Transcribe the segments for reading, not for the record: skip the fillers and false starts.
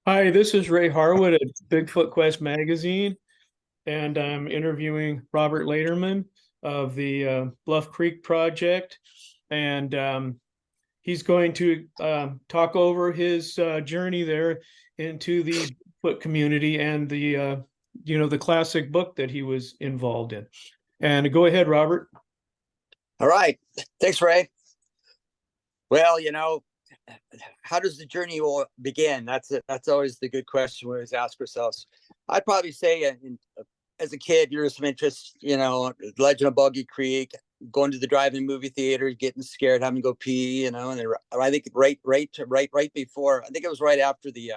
Hi, this is Ray Harwood at Bigfoot Quest magazine, and I'm interviewing Robert Laterman of the Bluff Creek Project, and he's going to talk over his journey there into the Bigfoot community and the classic book that he was involved in. And go ahead, Robert. All right. Thanks, Ray. Well, how does the journey begin? That's always the good question we always ask ourselves. I'd probably say as a kid, you're some interest, Legend of Boggy Creek, going to the drive-in movie theater, getting scared, having to go pee, and then I think right before, I think it was right after the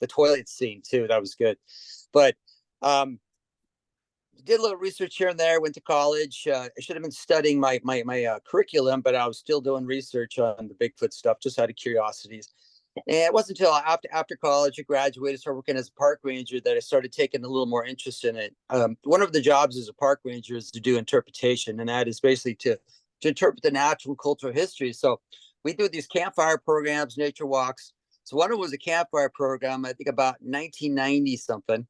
toilet scene too. That was good. But did a little research here and there. Went to college. I should have been studying my curriculum, but I was still doing research on the Bigfoot stuff, just out of curiosities. And it wasn't until after college, I graduated, started working as a park ranger, that I started taking a little more interest in it. One of the jobs as a park ranger is to do interpretation, and that is basically to interpret the natural and cultural history. So we do these campfire programs, nature walks. So one of them was a campfire program, I think about 1990 something.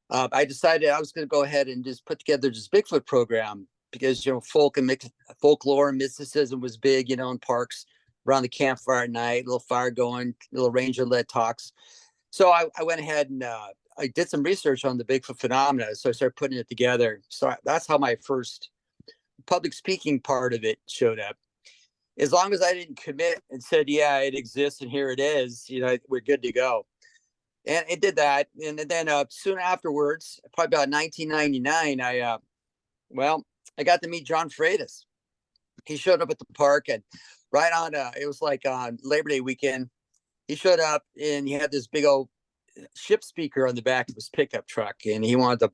I decided I was going to go ahead and just put together this Bigfoot program because, folklore and mysticism was big, in parks around the campfire at night, little fire going, little ranger led talks. So I went ahead and I did some research on the Bigfoot phenomena. So I started putting it together. So that's how my first public speaking part of it showed up. As long as I didn't commit and said, yeah, it exists and here it is, we're good to go. And it did that. And then soon afterwards, probably about 1999, I got to meet John Freitas. He showed up at the park, and right on, it was like on Labor Day weekend, he showed up and he had this big old ship speaker on the back of his pickup truck, and he wanted to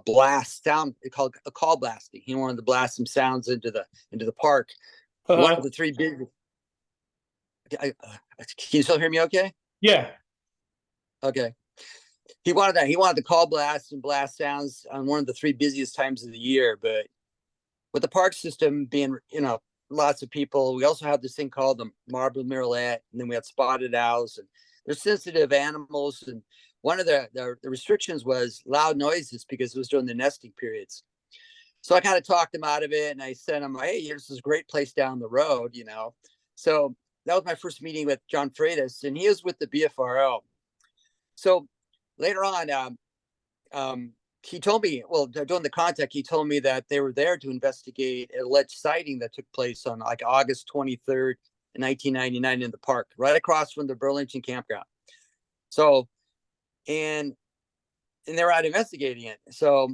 blast sound, called a call blasting. He wanted to blast some sounds into the park. One of the three big. Can you still hear me? Okay. Yeah. Okay. He wanted that. He wanted to call blast and blast sounds on one of the three busiest times of the year. But with the park system being, lots of people, we also have this thing called the marble murrelet, and then we had spotted owls, and they're sensitive animals. And one of the restrictions was loud noises because it was during the nesting periods. So I kind of talked him out of it, and I said, hey, this is a great place down the road, So that was my first meeting with John Freitas, and he is with the BFRO. So later on, he told me, during the contact, he told me that they were there to investigate an alleged sighting that took place on like August 23rd, 1999 in the park, right across from the Burlington campground. So, and they were out investigating it. So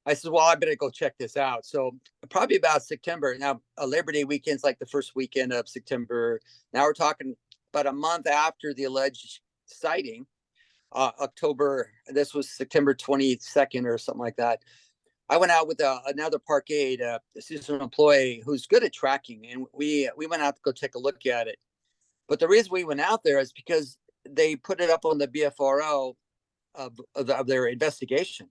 I said, well, I better go check this out. So probably about September. Now, Labor Day weekend's like the first weekend of September. Now we're talking about a month after the alleged sighting, October, this was September 22nd or something like that. I went out with another park aide, a seasonal employee who's good at tracking, and we went out to go take a look at it. But the reason we went out there is because they put it up on the BFRO of their investigation,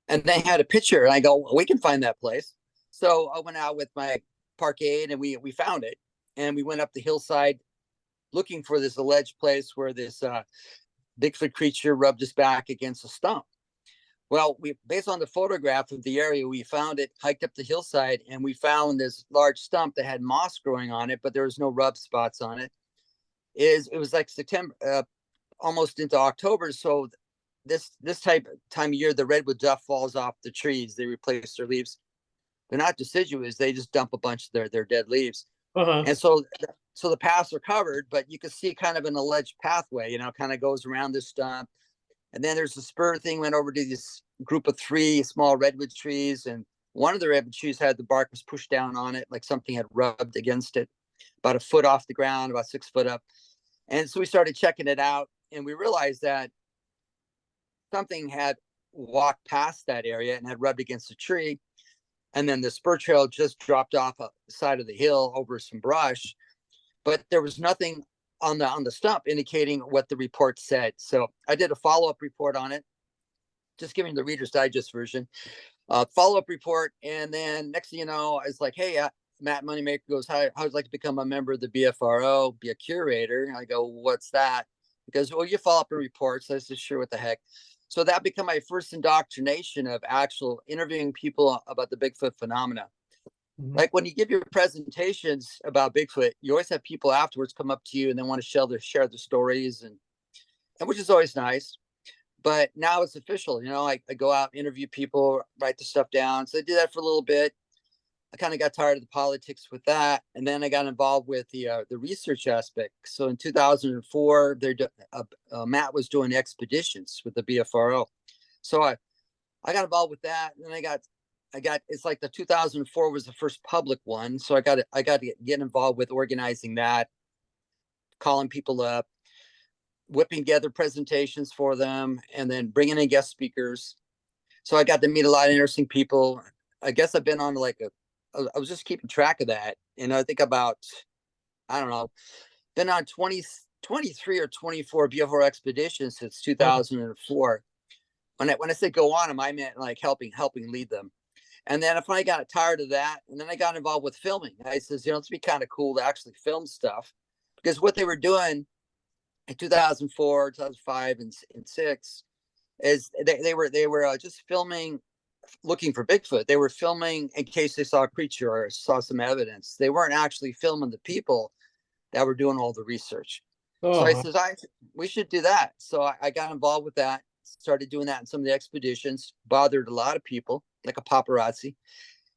and they had a picture, and I go, well, we can find that place. So I went out with my park aide, and we found it, and we went up the hillside looking for this alleged place where this Bigfoot creature rubbed his back against a stump. Well, based on the photograph of the area, we found it, hiked up the hillside, and we found this large stump that had moss growing on it, but there was no rub spots on it. It was like September, almost into October. So this time of year, the redwood duff falls off the trees. They replace their leaves. They're not deciduous. They just dump a bunch of their dead leaves. And so the paths are covered, but you can see kind of an alleged pathway, kind of goes around this stump. And then there's a spur thing, went over to this group of three small redwood trees. And one of the redwood trees had the bark was pushed down on it, like something had rubbed against it, about a foot off the ground, about 6 foot up. And so we started checking it out, and we realized that something had walked past that area and had rubbed against a tree. And then the spur trail just dropped off the side of the hill over some brush, but there was nothing on the stump indicating what the report said. So I did a follow-up report on it, just giving the Reader's Digest version, follow-up report. And then next thing you know, I was like, hey, Matt Moneymaker goes, how would like to become a member of the BFRO, be a curator? I go, what's that? He goes, well, you follow up in reports. I said, sure, what the heck. So that became my first indoctrination of actual interviewing people about the Bigfoot phenomena. Mhm. Like when you give your presentations about Bigfoot, you always have people afterwards come up to you and they want to share their stories, and which is always nice. But now it's official, I go out, interview people, write the stuff down. So I did that for a little bit. I kind of got tired of the politics with that, and then I got involved with the research aspect. So in 2004, Matt was doing expeditions with the BFRO, so I got involved with that, and then I got it's like the 2004 was the first public one, so I got to get involved with organizing that, calling people up, whipping together presentations for them, and then bringing in guest speakers. So I got to meet a lot of interesting people. I guess I've been on I was just keeping track of that. And I think about, I don't know, been on 23 or 24 BFR expeditions since Wow. 2004. When I say go on them, I meant like helping lead them. And then I finally got tired of that. And then I got involved with filming. I says, it's be kind of cool to actually film stuff, because what they were doing in 2004, 2005, and six is they were just filming, looking for Bigfoot. They were filming in case they saw a creature or saw some evidence. They weren't actually filming the people that were doing all the research. So I Oh, says, we should do that. So I got involved with that, started doing that in some of the expeditions, bothered a lot of people, like a paparazzi,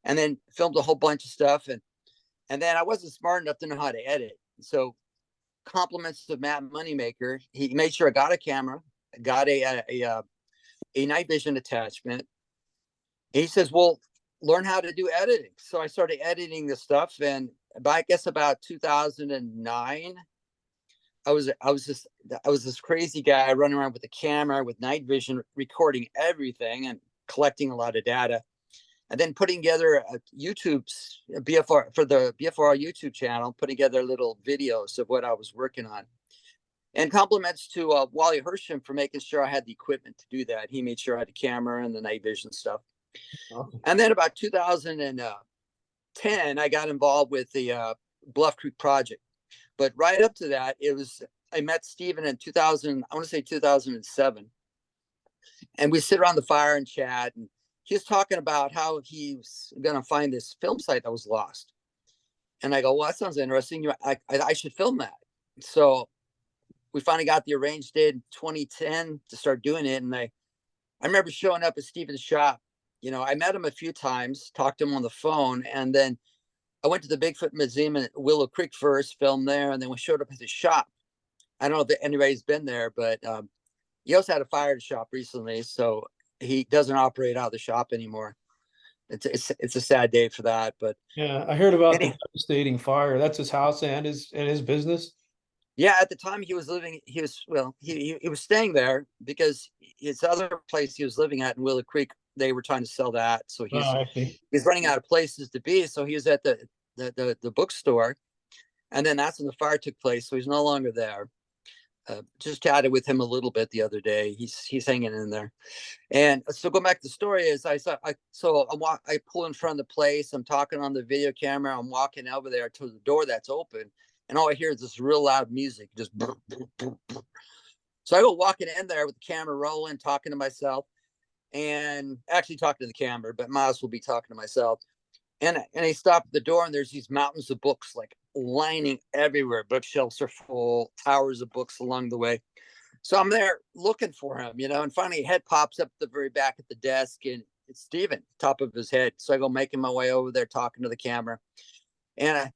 and then filmed a whole bunch of stuff. And then I wasn't smart enough to know how to edit. So compliments of Matt Moneymaker, he made sure I got a camera, got a night vision attachment. And he says, well, learn how to do editing. So I started editing the stuff, and I guess about 2009, I was this crazy guy running around with a camera with night vision, recording everything and collecting a lot of data, and then putting together YouTube's BFR for the BFR YouTube channel, putting together little videos of what I was working on. And compliments to Wally Hersham for making sure I had the equipment to do that. He made sure I had the camera and the night vision stuff. awesome. And then about 2010, I got involved with the Bluff Creek project. But right up to that, I met Steven in 2000, I want to say 2007. And we sit around the fire and chat. And he was talking about how he was going to find this film site that was lost. And I go, well, that sounds interesting. I should film that. So we finally got the arranged date in 2010 to start doing it. And I remember showing up at Steven's shop. I met him a few times, talked to him on the phone, and then I went to the Bigfoot Museum in Willow Creek first, filmed there, and then we showed up at his shop. I don't know if anybody's been there, but he also had a fire shop recently, so he doesn't operate out of the shop anymore. It's a sad day for that, but Yeah, I heard about the any, devastating fire. That's his house and his business. yeah, at the time he was living, he was staying there because his other place he was living at in Willow Creek, they were trying to sell that, so Oh, I see. he's running out of places to be. So he was at the bookstore, and then that's when the fire took place. So he's no longer there. Just chatted with him a little bit the other day. He's hanging in there. And so going back to the story is I pull in front of the place. I'm talking on the video camera. I'm walking over there to the door that's open, and all I hear is this real loud music, just. Brr, brr, brr, brr. So I go walking in there with the camera rolling, talking to myself, and actually talking to the camera, but might as well be talking to myself. And I stop at the door, and there's these mountains of books like lining everywhere. Bookshelves are full, towers of books along the way. So I'm there looking for him, and finally a head pops up at the very back at the desk, and it's Steven, top of his head. So I go making my way over there, talking to the camera. And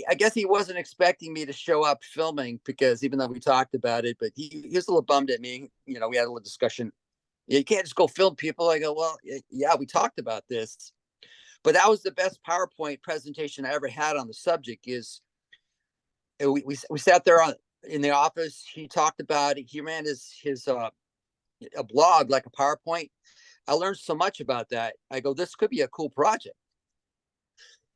I guess he wasn't expecting me to show up filming, because even though we talked about it, but he was a little bummed at me. We had a little discussion. You can't just go film people. I go, well, yeah, we talked about this. But that was the best PowerPoint presentation I ever had on the subject. Is we sat there in the office. He talked about it. He ran his a blog, like a PowerPoint. I learned so much about that. I go, this could be a cool project.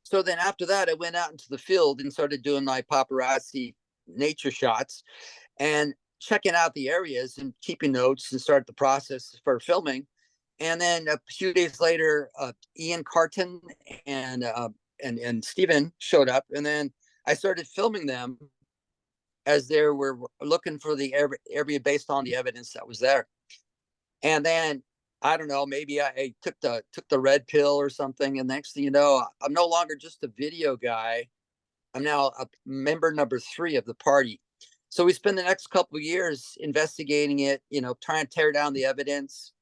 So then after that, I went out into the field and started doing my paparazzi nature shots and checking out the areas and keeping notes, and started the process for filming. And then a few days later, Ian Carton and Steven showed up, and then I started filming them. as they were looking for the area based on the evidence that was there. And then I don't know, maybe I took the red pill or something, and next thing you know, I'm no longer just a video guy. I'm now a member number 3 of the party. So we spend the next couple of years investigating it, trying to tear down the evidence,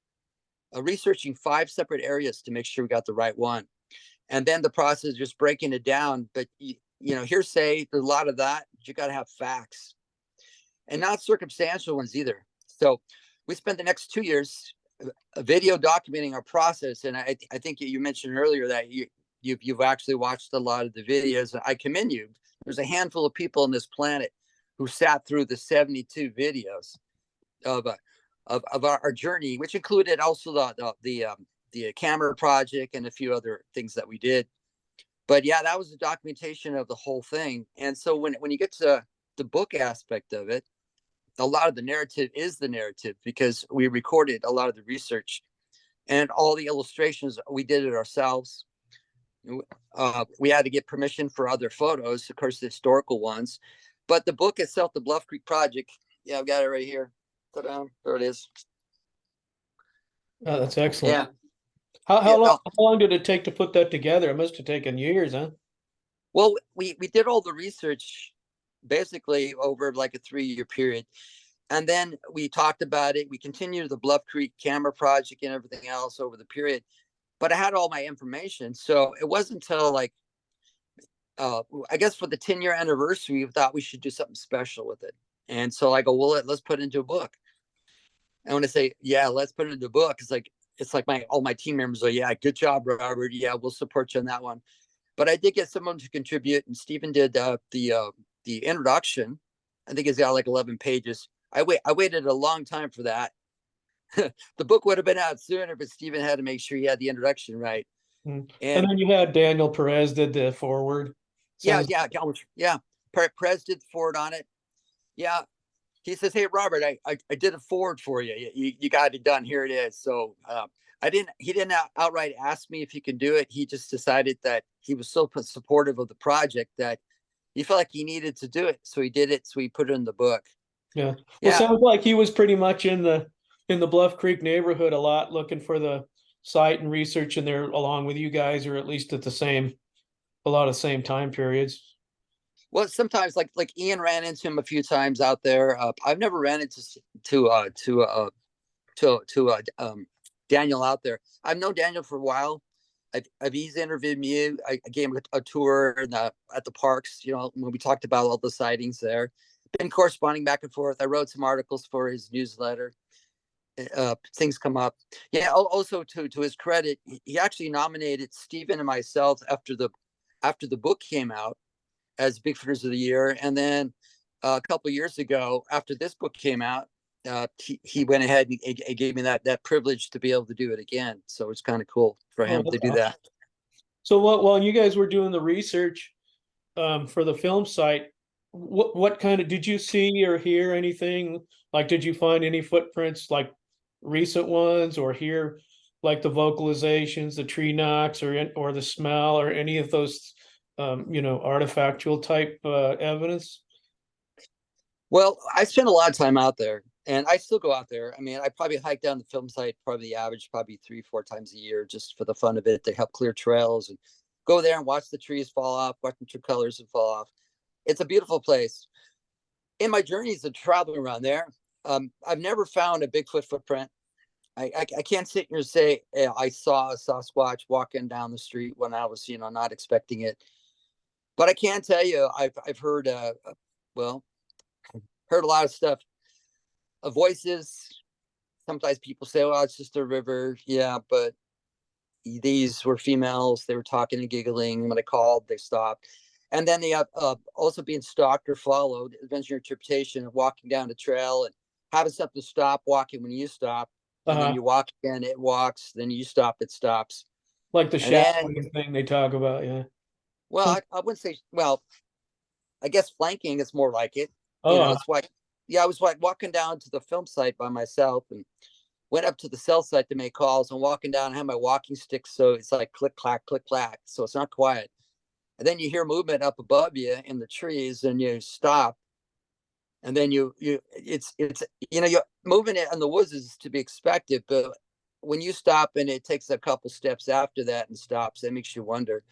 researching 5 separate areas to make sure we got the right one. And then the process of just breaking it down. But, hearsay, there's a lot of that. You got to have facts, and not circumstantial ones either. So we spent the next 2 years a video documenting our process. And I think you mentioned earlier that you've actually watched a lot of the videos. I commend you. There's a handful of people on this planet who sat through the 72 videos of our journey, which included also the camera project and a few other things that we did. But yeah, that was the documentation of the whole thing. And so when you get to the book aspect of it, a lot of the narrative is the narrative, because we recorded a lot of the research and all the illustrations. We did it ourselves. We had to get permission for other photos, of course, the historical ones. But the book itself, the Bluff Creek Project, yeah, I've got it right here. Put down. There it is. Oh, that's excellent. Yeah. How long did it take to put that together? It must have taken years, huh? Well, we did all the research basically over like a 3-year period. And then we talked about it. We continued the Bluff Creek camera project and everything else over the period. But I had all my information. So it wasn't until like, I guess for the 10-year anniversary, we thought we should do something special with it. And so I go, well, let's put it into a book. And when I say, yeah, let's put it into a book, it's like all my team members are, yeah, good job, Robert. Yeah, we'll support you on that one. But I did get someone to contribute, and Stephen did the introduction. I think it's got like 11 pages. I waited a long time for that. The book would have been out sooner, but Stephen had to make sure he had the introduction right. And then you had Daniel Perez did the forward. Yeah. Perez did the forward on it. Yeah. He says, hey, Robert, I did a forward for you. You got it done. Here it is. So he didn't outright ask me if he can do it. He just decided that he was so supportive of the project that he felt like he needed to do it. So he did it. So he put it in the book. Yeah. Well, sounds like he was pretty much in the Bluff Creek neighborhood a lot, looking for the site and research in there along with you guys, or at least at a lot of same time periods. Well, sometimes like Ian ran into him a few times out there. I've never ran into Daniel out there. I've known Daniel for a while. He's interviewed me. I gave him a tour at the parks, when we talked about all the sightings there. Been corresponding back and forth. I wrote some articles for his newsletter. Things come up. Yeah. Also, to his credit, he actually nominated Stephen and myself after the book came out as Bigfooters of the Year. And then a couple of years ago, after this book came out, he went ahead and gave me that privilege to be able to do it again. So it's kind of cool for him to do that. So while you guys were doing the research for the film site, what kind of, did you see or hear anything? Like, did you find any footprints, like recent ones, or hear like the vocalizations, the tree knocks, or the smell, or any of those artifactual type evidence? Well, I spent a lot of time out there, and I still go out there. I mean, I probably hike down the film site, probably the average, probably 3-4 times a year, just for the fun of it, to help clear trails and go there and watch the trees fall off, watch the true colors and fall off. It's a beautiful place. In my journeys of traveling around there, I've never found a Bigfoot footprint. I can't sit here and say I saw a Sasquatch walking down the street when I was, not expecting it. But I can tell you, I've heard, heard a lot of stuff, voices. Sometimes people say, "Well, it's just a river." Yeah, but these were females. They were talking and giggling. When I called, they stopped. And then they have also being stalked or followed. Depends on your interpretation of walking down the trail and having something to stop, walking when you stop. And then you walk again, it walks. Then you stop, it stops. Like the shadowing thing they talk about, yeah. Well, I wouldn't say, I guess flanking is more like it. It's like, I was like walking down to the film site by myself and went up to the cell site to make calls, and walking down, I had my walking stick. So it's like click, clack, click, clack. So it's not quiet. And then you hear movement up above you in the trees, and you stop. And then it's you moving it in the woods is to be expected, but when you stop and it takes a couple steps after that and stops, that makes you wonder.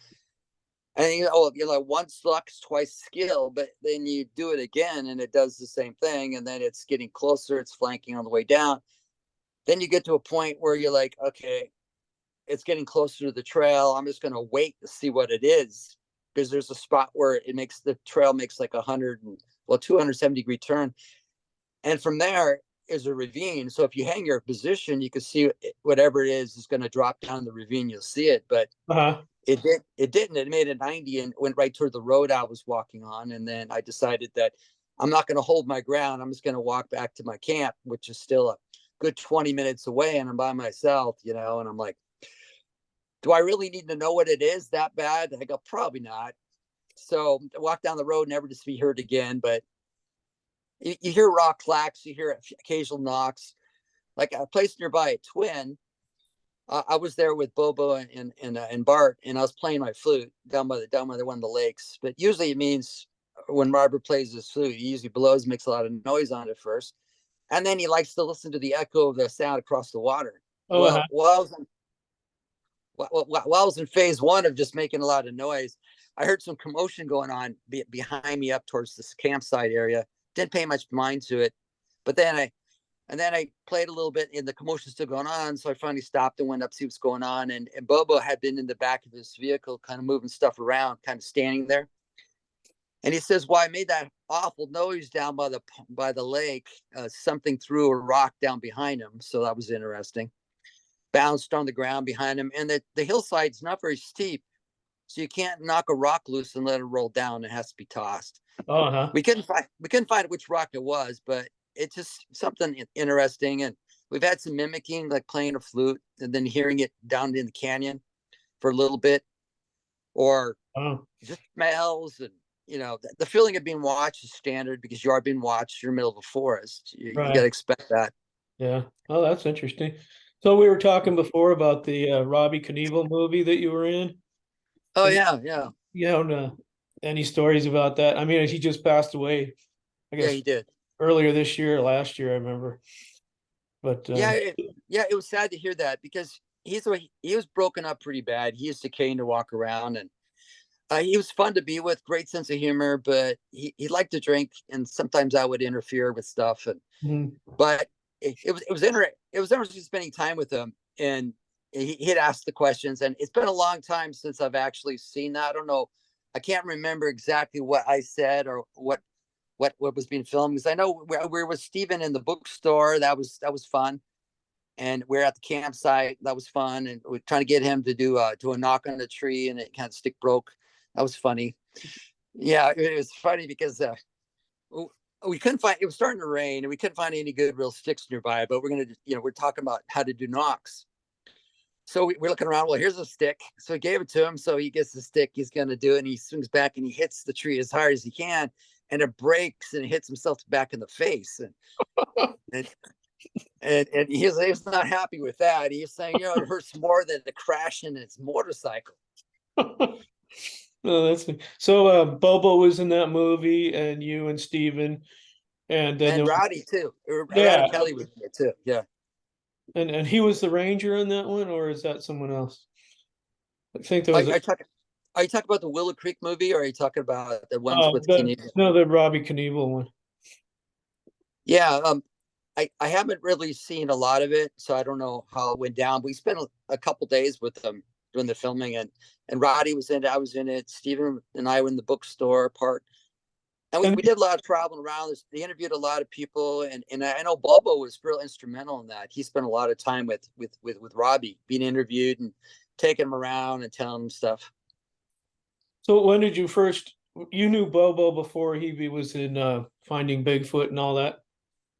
And you're like, once luck, twice skill, but then you do it again and it does the same thing, and then it's getting closer, it's flanking on the way down. Then you get to a point where you're like, okay, it's getting closer to the trail. I'm just gonna wait to see what it is, because there's a spot where it makes the trail makes like 270-degree turn, and from there is a ravine. So if you hang your position, you can see whatever it is going to drop down the ravine. You'll see it, but Uh-huh. it didn't. It made a 90 and went right toward the road I was walking on. And then I decided that I'm not going to hold my ground. I'm just going to walk back to my camp, which is still a good 20 minutes away, and I'm by myself, and I'm like, do I really need to know what it is that bad? I go, probably not. So I walk down the road, never to be heard again. But you hear rock clacks, you hear occasional knocks. Like a place nearby, Twin. I was there with Bobo and Bart, and I was playing my flute down by one of the lakes. But usually it means when Robert plays his flute, he usually blows, makes a lot of noise on it first, and then he likes to listen to the echo of the sound across the water. Oh, uh-huh. While I was in phase one of just making a lot of noise, I heard some commotion going on behind me up towards this campsite area. Didn't pay much mind to it, but then I played a little bit, and the commotion still going on. So I finally stopped and went up to see what's going on. And Bobo had been in the back of his vehicle, kind of moving stuff around, kind of standing there. And he says, "Well, I made that awful noise down by the lake. Something threw a rock down behind him, so that was interesting. Bounced on the ground behind him, and the hillside's not very steep, so you can't knock a rock loose and let it roll down. It has to be tossed. Uh-huh. We couldn't find which rock it was, but it's just something interesting. And we've had some mimicking, like playing a flute and then hearing it down in the canyon for a little bit, or just smells. And the feeling of being watched is standard, because you are being watched. You're in the middle of a forest. You got to expect that. Yeah. Oh, that's interesting. So we were talking before about the Robbie Knievel movie that you were in. Oh, And yeah. you know, any stories about that? I mean, he just passed away, I Yeah, guess, he did. earlier this year, or last year, I remember. But it was sad to hear that, because he was broken up pretty bad. He used to cane to walk around, and he was fun to be with, great sense of humor, but he liked to drink, and sometimes I would interfere with stuff. And mhm. but it was interesting spending time with him, and he'd ask the questions. And it's been a long time since I've actually seen that. I don't know, I can't remember exactly what I said or what was being filmed, because I know we were with Steven in the bookstore. That was fun. And we're at the campsite. That was fun. And we're trying to get him to do a knock on the tree, and it kind of stick broke. That was funny. Yeah, it was funny because we couldn't find. It was starting to rain, and we couldn't find any good real sticks nearby. But we're talking about how to do knocks. So we're looking around. Well, here's a stick. So we gave it to him. So he gets the stick. He's going to do it, and he swings back and he hits the tree as hard as he can, and it breaks and hits himself back in the face. And he's not happy with that. He's saying, it hurts more than the crash in his motorcycle. Oh, that's so. Bobo was in that movie, and you and Steven, and then And Roddy too. yeah, Roddy Kelly was there too. Yeah. and he was the ranger in that one, or is that someone else? I think there Are, was a are, you talking, are you talking about the Willow Creek movie, or are you talking about the ones with Canadian? the Robbie Knievel one. Yeah. I haven't really seen a lot of it, so I don't know how it went down. We spent a couple days with them doing the filming, and Roddy was in it. I was in it. Steven and I were in the bookstore part. And And we did a lot of traveling around. They interviewed a lot of people, and I know Bobo was real instrumental in that. He spent a lot of time with Robbie, being interviewed and taking him around and telling him stuff. so when did you knew Bobo before he was in Finding Bigfoot and all that?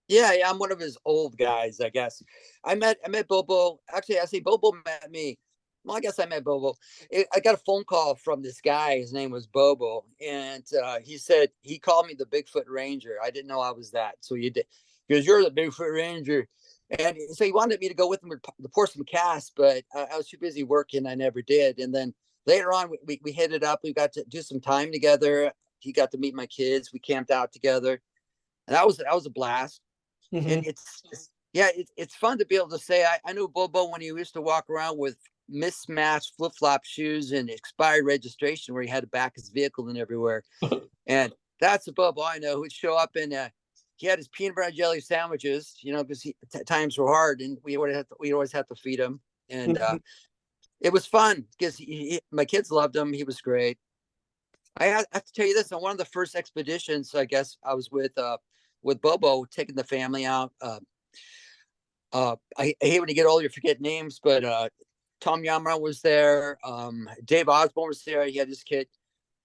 Yeah, I'm one of his old guys, I guess. I met Bobo. Actually, I say Bobo met me. Well, I guess I met Bobo. I got a phone call from this guy. His name was Bobo, and he said he called me the Bigfoot Ranger. I didn't know I was that. So he did. He goes, "You're the Bigfoot Ranger," and so he wanted me to go with him to pour some cast, but I was too busy working. I never did. And then later on, we hit it up. We got to do some time together. He got to meet my kids. We camped out together. And that was a blast. And Mhm. yeah, it's fun to be able to say, I knew Bobo when he used to walk around with mismatched flip-flop shoes and expired registration where he had to back his vehicle in everywhere. And that's a Bobo I know who'd show up and he had his peanut butter and jelly sandwiches, you know, because times were hard and we always have to feed him. And Mhm. it was fun because my kids loved him. He was great. I have to tell you this, on one of the first expeditions, I guess I was with Bobo, taking the family out. I hate when you get older, you forget names, but Tom Yamara was there. Dave Osborne was there. He had his kid,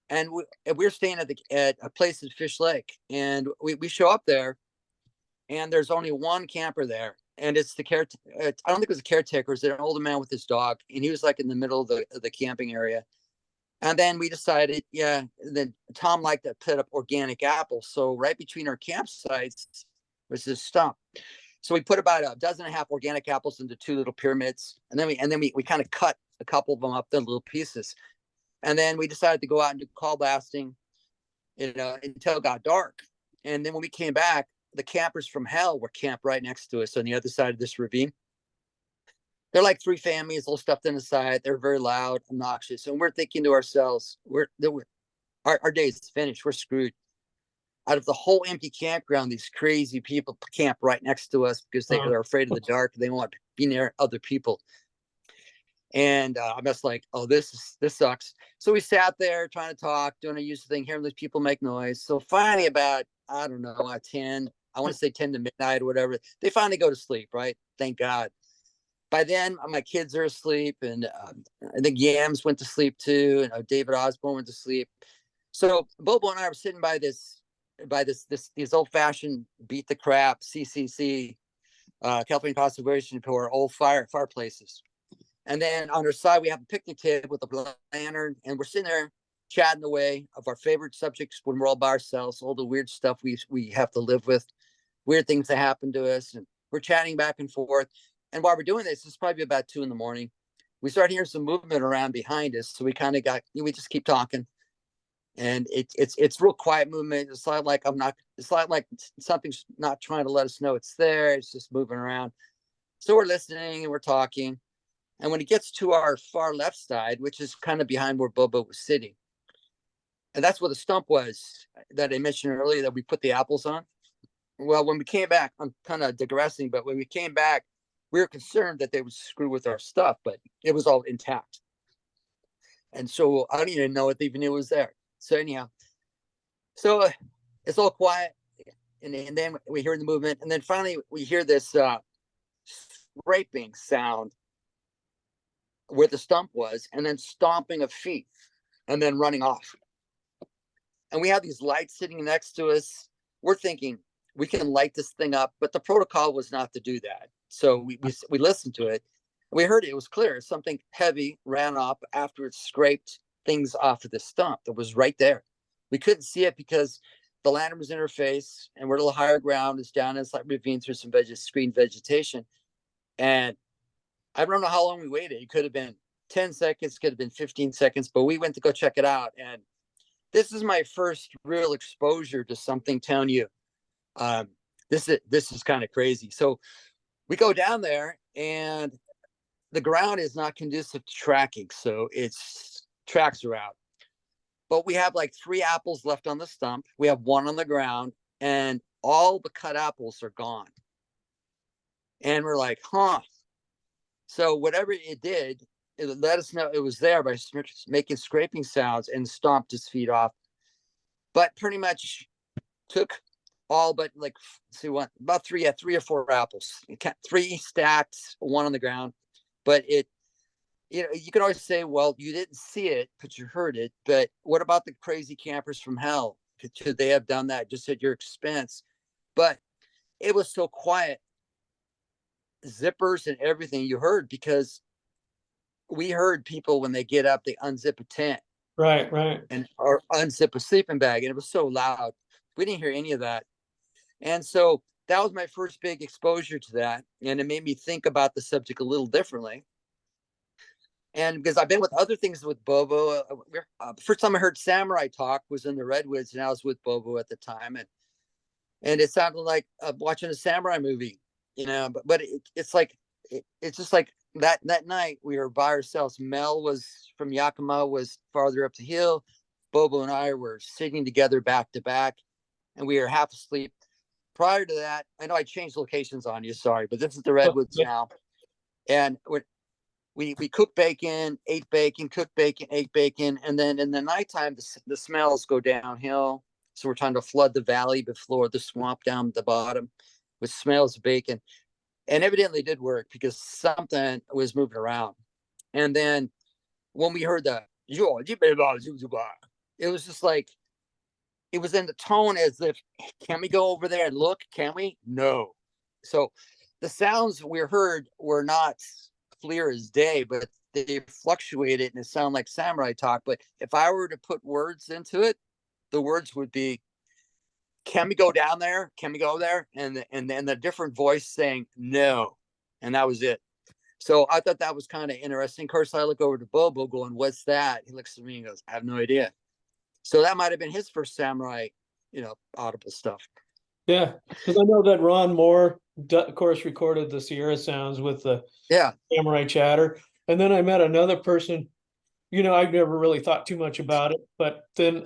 and we were staying at a place at Fish Lake, and we show up there, and there's only one camper there, and it's the care. I don't think it was a caretaker. It's an older man with his dog, and he was like in the middle of the camping area. And then we decided, yeah. Then Tom liked to put up organic apples, so right between our campsites was this stump. So we put about a dozen and a half organic apples into two little pyramids, and then we kind of cut a couple of them up into little pieces, and then we decided to go out and do call blasting, you know, until it got dark. And then when we came back, the campers from hell were camped right next to us on the other side of this ravine. They're like three families, all stuffed in the side. They're very loud, obnoxious, and we're thinking to ourselves, our day's finished. We're screwed. Out of the whole empty campground, these crazy people camp right next to us because they're afraid of the dark. They want to be near other people. And I'm just like, oh, this sucks. So we sat there trying to talk, doing a usual thing, hearing these people make noise. So finally, about, I don't know, at 10, I want to say 10 to midnight or whatever, they finally go to sleep, right? Thank God. By then, my kids are asleep, and I think Yams went to sleep too, and David Osborne went to sleep. So Bobo and I were sitting by these old fashioned beat the crap CCC California Conservation for old fireplaces. And then on our side, we have a picnic table with a lantern, and we're sitting there chatting away of our favorite subjects when we're all by ourselves, all the weird stuff we have to live with, weird things that happen to us. And we're chatting back and forth. And while we're doing this, it's probably about 2 a.m. We start hearing some movement around behind us. So we kind of we just keep talking. And it's real quiet movement. It's not like something's not trying to let us know it's there. It's just moving around. So we're listening and we're talking. And when it gets to our far left side, which is kind of behind where Bobo was sitting, and that's where the stump was that I mentioned earlier that we put the apples on. Well, when we came back, I'm kind of digressing, but when we came back, we were concerned that they would screw with our stuff, but it was all intact. And so I didn't even know it even knew it was there. So anyhow, so it's all quiet. And then we hear the movement. And then finally we hear this scraping sound where the stump was, and then stomping of feet, and then running off. And we have these lights sitting next to us. We're thinking we can light this thing up, but the protocol was not to do that. So we listened to it. We heard it. It was clear. Something heavy ran up after it scraped things off of the stump that was right there. We couldn't see it because the lantern was in her face, and we're a little higher ground. It's down. It's like ravine through some screen vegetation. And I don't know how long we waited. It could have been 10 seconds, could have been 15 seconds, but we went to go check it out. And this is my first real exposure to something telling you this is kind of crazy. So we go down there, and the ground is not conducive to tracking. So its tracks are out. But we have like 3 apples left on the stump. We have 1 on the ground, and all the cut apples are gone. And we're like, huh. So whatever it did, it let us know it was there by making scraping sounds and stomped his feet off. But pretty much took all but like, see what, about 3 or 4 apples, 3 stacked, 1 on the ground. But you can always say, well, you didn't see it, but you heard it. But what about the crazy campers from hell? Could they have done that just at your expense? But it was so quiet, zippers and everything you heard, because we heard people when they get up, they unzip a tent, Right, right. or unzip a sleeping bag, and it was so loud. We didn't hear any of that. And so that was my first big exposure to that, and it made me think about the subject a little differently. And because I've been with other things with Bobo, first time I heard Samurai talk was in the Redwoods, and I was with Bobo at the time. And and it sounded like watching a samurai movie, but it's just like that night we were by ourselves. Mel was from Yakima, was farther up the hill. Bobo and I were sitting together back to back, and we were half asleep. Prior to that, I know I changed locations on you, sorry, but this is the Redwoods now. And we cooked bacon, ate bacon, cooked bacon, ate bacon, and then in the nighttime the smells go downhill. So we're trying to flood the valley before the swamp down at the bottom with smells of bacon. And evidently it did work because something was moving around. And then when we heard the it was just like, it was in the tone as if, can we go over there and look? Can we? No. So the sounds we heard were not clear as day, but they fluctuated and it sounded like samurai talk. But if I were to put words into it, the words would be, can we go down there? Can we go there? And then the different voice saying no. And that was it. So I thought that was kind of interesting. Of course, I look over to Bobo going, what's that? He looks at me and goes, I have no idea. So that might have been his first samurai, audible stuff. Yeah, because I know that Ron Moore, of course, recorded the Sierra sounds with the samurai chatter. And then I met another person, I've never really thought too much about it. But then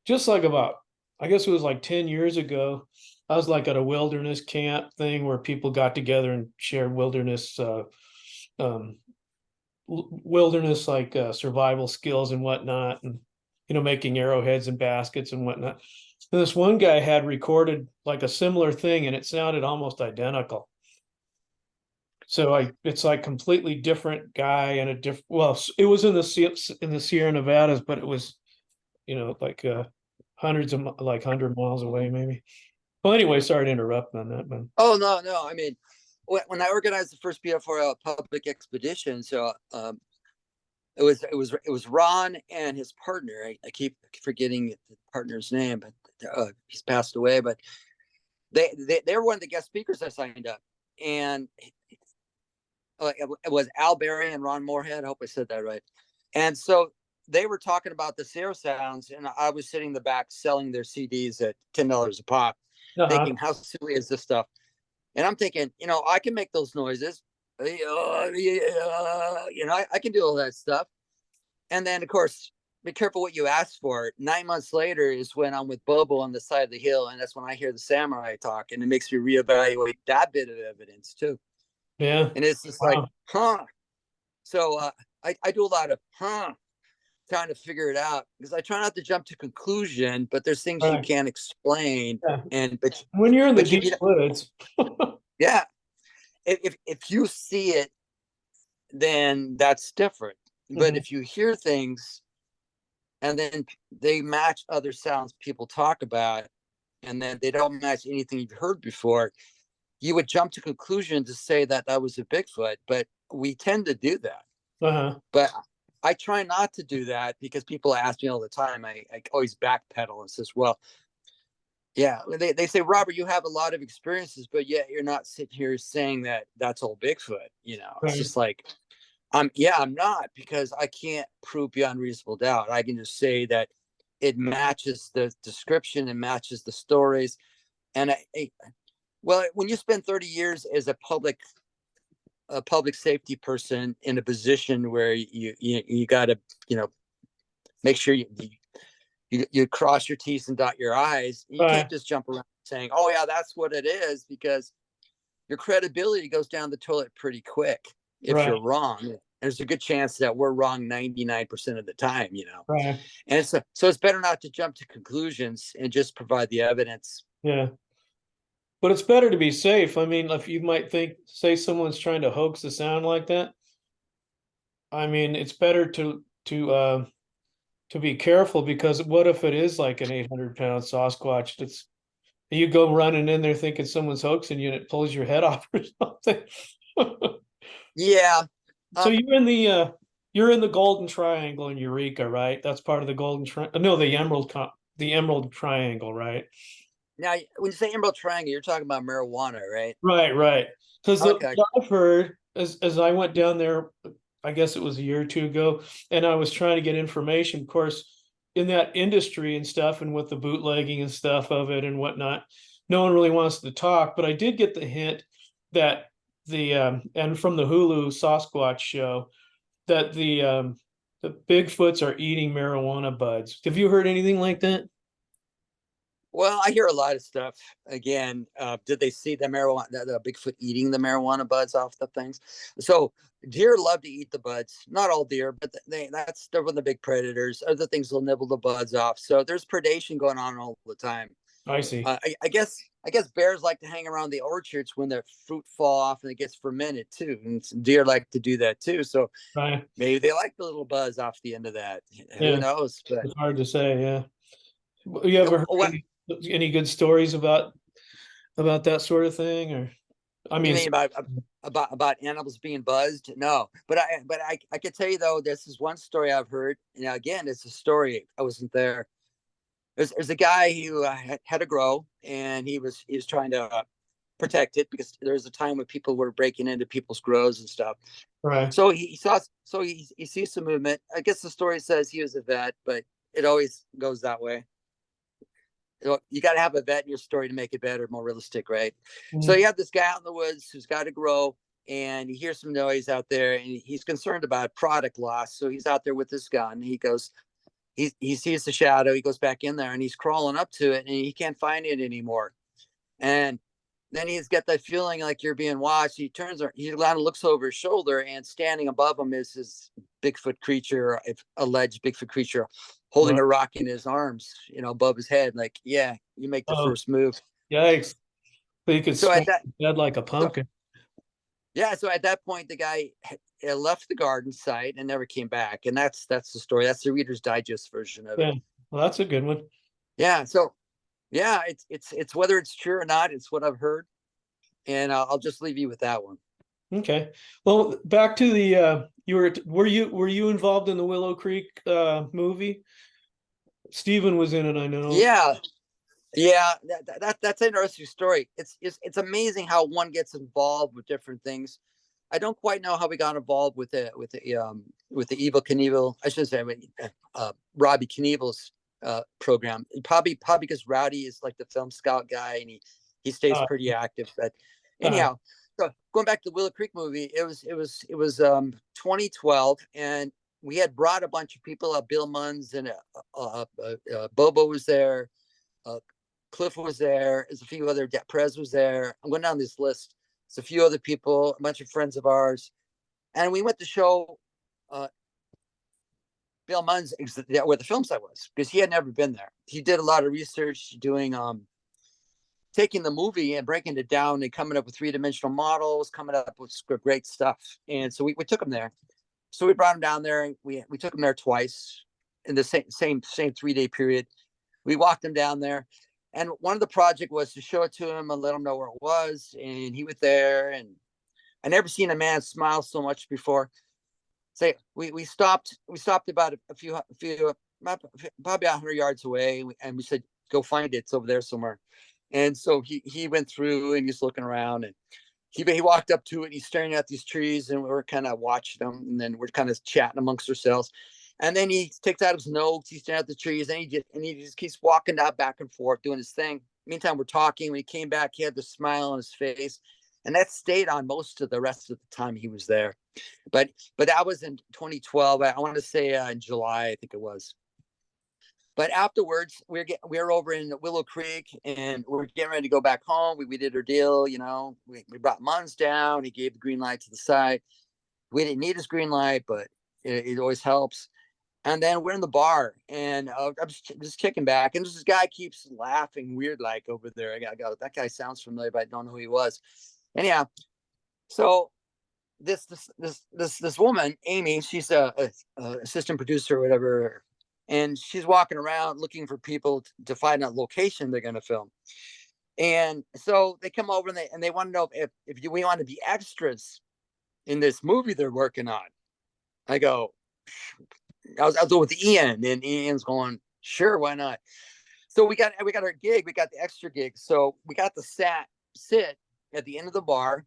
just like about, I guess it was like 10 years ago, I was like at a wilderness camp thing where people got together and shared wilderness like survival skills and whatnot, and making arrowheads and baskets and whatnot. And this one guy had recorded like a similar thing, and it sounded almost identical. So it's like completely different guy and a different. Well, it was in the Sierra Nevadas, but it was, like hundreds of 100 miles away, maybe. Well, anyway, sorry to interrupt on that, but oh no, I mean, when I organized the first BFRL public expedition, so it was Ron and his partner. I keep forgetting the partner's name, but he's passed away. But they were one of the guest speakers I signed up, and it was Al Berry and Ron Moorhead. I hope I said that right. And so they were talking about the Sierra sounds, and I was sitting in the back selling their CDs at $10 a pop, thinking, how silly is this stuff? And I'm thinking, I can make those noises. I can do all that stuff. And then, of course, be careful what you ask for. 9 months later is when I'm with Bobo on the side of the hill, and that's when I hear the samurai talk, and it makes me reevaluate that bit of evidence too. Yeah. And it's just like, So I do a lot of trying to figure it out, because I try not to jump to conclusion, but there's things you can't explain. Yeah. But when you're in the deep woods, yeah, if you see it, then that's different. But if you hear things and then they match other sounds people talk about, and then they don't match anything you've heard before, you would jump to conclusion to say that was a Bigfoot. But we tend to do that. But I try not to do that, because people ask me all the time. I always backpedal and says, well, yeah, they say, Robert, you have a lot of experiences, but yet you're not sitting here saying that that's all Bigfoot. It's just like, I'm not, because I can't prove beyond reasonable doubt. I can just say that it matches the description and matches the stories. And well, when you spend 30 years as a public safety person in a position where you got to, make sure you cross your T's and dot your I's, you can't just jump around saying, oh yeah, that's what it is, because your credibility goes down the toilet pretty quick if you're wrong. There's a good chance that we're wrong 99% of the time, And so it's better not to jump to conclusions and just provide the evidence. Yeah. But it's better to be safe. I mean, if you might say someone's trying to hoax the sound like that, I mean, it's better to be careful, because what if it is like an 800-pound Sasquatch you go running in there thinking someone's hoaxing you, and it pulls your head off or something. Yeah. So you're in the Golden Triangle in Eureka, right? That's part of the Golden Triangle. No, the Emerald Triangle, right? Now, when you say Emerald Triangle, you're talking about marijuana, right? Right. Because I've heard, as I went down there, I guess it was a year or two ago, and I was trying to get information. Of course, in that industry and stuff, and with the bootlegging and stuff of it and whatnot, no one really wants to talk. But I did get the hint that and from the Hulu Sasquatch show that the Bigfoots are eating marijuana buds. Have you heard anything like that? Well, I hear a lot of stuff. Again, did they see the marijuana, the Bigfoot eating the marijuana buds off the things? So deer love to eat the buds. Not all deer, but they're one of the big predators. Other things will nibble the buds off. So there's predation going on all the time. I see. I guess bears like to hang around the orchards when the fruit fall off and it gets fermented too. And deer like to do that too. So Right. maybe they like the little buzz off the end of that. Who Yeah, knows? But it's hard to say. Yeah. You ever heard what any good stories about that sort of thing? Or I you mean, mean about animals being buzzed? No, but I could tell you though, this is one story I've heard. Now again, it's a story. I wasn't there. There's a guy who had a grow, and he was trying to protect it because there was a time when people were breaking into people's grows and stuff. right. So he sees some movement. I guess the story says he was a vet, but it always goes that way. You got to have a vet in your story to make it better, more realistic, right? So Mhm. you have this guy out in the woods who's got to grow, and he hears some noise out there, and he's concerned about product loss. So he's out there with his gun. He sees the shadow. He goes back in there, and he's crawling up to it, and he can't find it anymore. And then he's got that feeling like you're being watched. He turns, he looks over his shoulder, and standing above him is his Bigfoot creature, alleged Bigfoot creature, holding Well, a rock in his arms, above his head. Like, yeah, you make the oh, first move. yikes. So you could So smash at that, his head like a so pumpkin. yeah, so at that point, the guy left the garden site and never came back, and that's the story. That's the Reader's Digest version of it. Yeah. Well, that's a good one. Yeah, so yeah, it's whether it's true or not. It's what I've heard, and I'll just leave you with that one. Okay. Well, back to the were you involved in the Willow Creek movie? Steven was in it, I know. Yeah, yeah, that's an interesting story. It's amazing how one gets involved with different things. I don't quite know how we got involved with the Evil Knievel. I should say Robbie Knievel's program. Probably because Rowdy is like the film scout guy, and he stays Uh, pretty active. But uh, anyhow, so going back to the Willow Creek movie, it was 2012, and we had brought a bunch of people up. Bill Munns and Bobo was there. Uh, Cliff was there. There's a few other. Prez was there. I'm going down this list. There's a few other people, a bunch of friends of ours, and we went to show Bill Munns where the film site was because he had never been there. He did a lot of research, doing taking the movie and breaking it down and coming up with 3-dimensional models, coming up with great stuff. And so we took him there. So we brought him down there. And we took him there twice in the same 3-day period. We walked him down there, and one of the project was to show it to him and let him know where it was. And he was there, and I never seen a man smile so much before. Say we stopped about a few probably 100 yards away, and we said, "Go find it. It's over there somewhere." And so he went through and he's looking around, and he walked up to it. And he's staring at these trees, and we're kind of watching them, and then we're kind of chatting amongst ourselves. And then he takes out his notes. He's staring at the trees, and he just keeps walking out back and forth, doing his thing. Meantime, we're talking. When he came back, he had the smile on his face, and that stayed on most of the rest of the time he was there. But that was in 2012. I want to say in July, I think it was. But afterwards, we're over in Willow Creek, and we're getting ready to go back home. We did our deal, We brought Munns down. He gave the green light to the side. We didn't need his green light, but it always helps. And then we're in the bar, and I'm just kicking back, and this guy keeps laughing weird like over there. I go, that guy sounds familiar, but I don't know who he was. Anyhow, so this woman, Amy, she's a assistant producer or whatever, and she's walking around looking for people to find a location they're going to film. And so they come over and they want to know if we want to be extras in this movie they're working on. I go, I was with Ian, and Ian's going, sure, why not? So we got our gig, we got the extra gig. So we got the sit at the end of the bar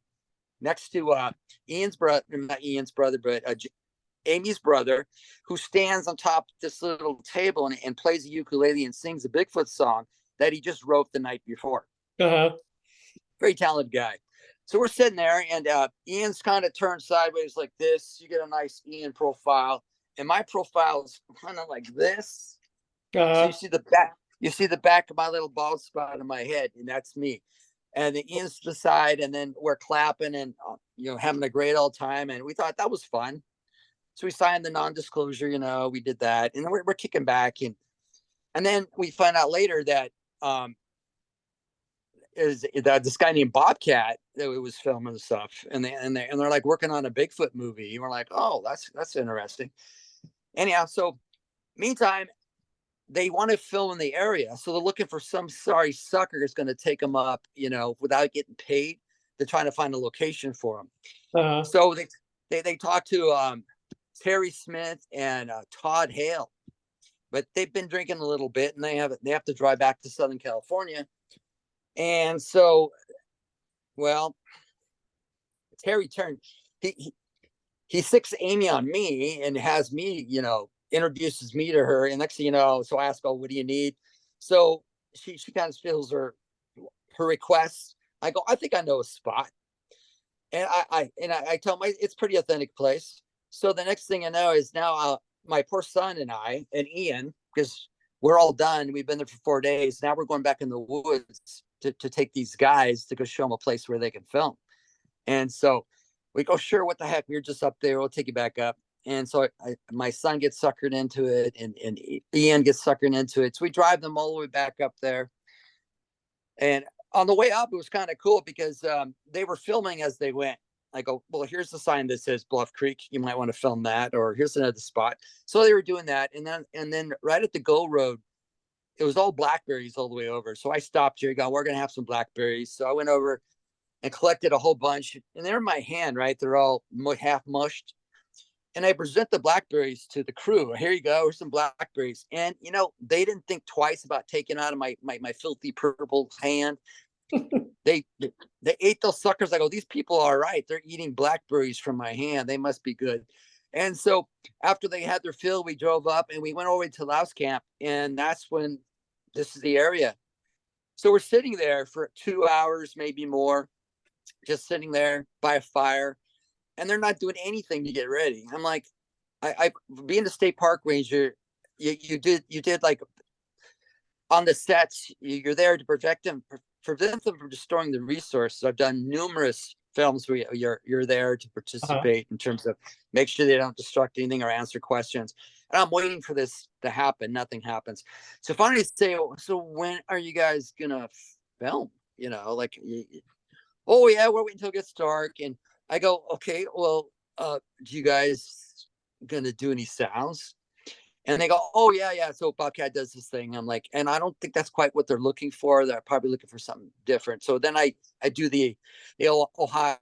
next to Ian's brother, not Ian's brother, but Amy's brother, who stands on top of this little table and plays a ukulele and sings a Bigfoot song that he just wrote the night before. Uh-huh. Very talented guy. So we're sitting there, and Ian's kind of turned sideways like this. You get a nice Ian profile, and my profile is kind of like this. So you see the back. You see the back of my little bald spot on my head, and that's me. And the Ian's to the side, and then we're clapping and having a great old time. And we thought that was fun. So we signed the non-disclosure. We did that, and then we're kicking back, and then we find out later that is that this guy named Bobcat that was filming the stuff, and they're like working on a Bigfoot movie. And we're like, oh, that's interesting. Anyhow, so meantime, they want to film in the area, so they're looking for some sorry sucker is going to take them up, without getting paid. They're trying to find a location for them. Uh-huh. So they talk to Terry Smith and Todd Hale, but they've been drinking a little bit, and they have to drive back to Southern California. And so, well, Terry turned he sicks Amy on me and has me, introduces me to her. And next thing you know, so I ask, oh, what do you need? So she kind of fills her request. I go, I think I know a spot. And I tell them it's pretty authentic place. So the next thing I know is now my poor son and I and Ian, because we're all done. We've been there for 4 days. Now we're going back in the woods to take these guys to go show them a place where they can film. And so we go, sure, what the heck? We're just up there. We'll take you back up. And so my son gets suckered into it, and Ian gets suckered into it. So we drive them all the way back up there. And on the way up, it was kind of cool because they were filming as they went. I go, well, here's the sign that says Bluff Creek. You might want to film that, or here's another spot. So they were doing that. And then right at the Go Road, it was all blackberries all the way over. So I stopped here, we're going to have some blackberries. So I went over and collected a whole bunch, and they're in my hand, right? They're all half mushed. And I present the blackberries to the crew. Here you go, here's some blackberries. And, they didn't think twice about taking out of my filthy purple hand. They ate those suckers. I go, these people are right. They're eating blackberries from my hand. They must be good. And so after they had their fill, we drove up and we went over to Louse Camp. And that's when this is the area. So we're sitting there for 2 hours, maybe more, just sitting there by a fire. And they're not doing anything to get ready. I'm like, I being a state park ranger, you did like on the sets, you're there to prevent them from destroying the resources. I've done numerous films where you're there to participate in terms of make sure they don't destruct anything or answer questions. And I'm waiting for this to happen. Nothing happens. So finally say, so when are you guys gonna film? Oh yeah, we're waiting until it gets dark. And I go, okay, well, do you guys gonna do any sounds? And they go, oh yeah. So Bobcat does this thing. I'm like, and I don't think that's quite what they're looking for. They're probably looking for something different. So then I do the Ohio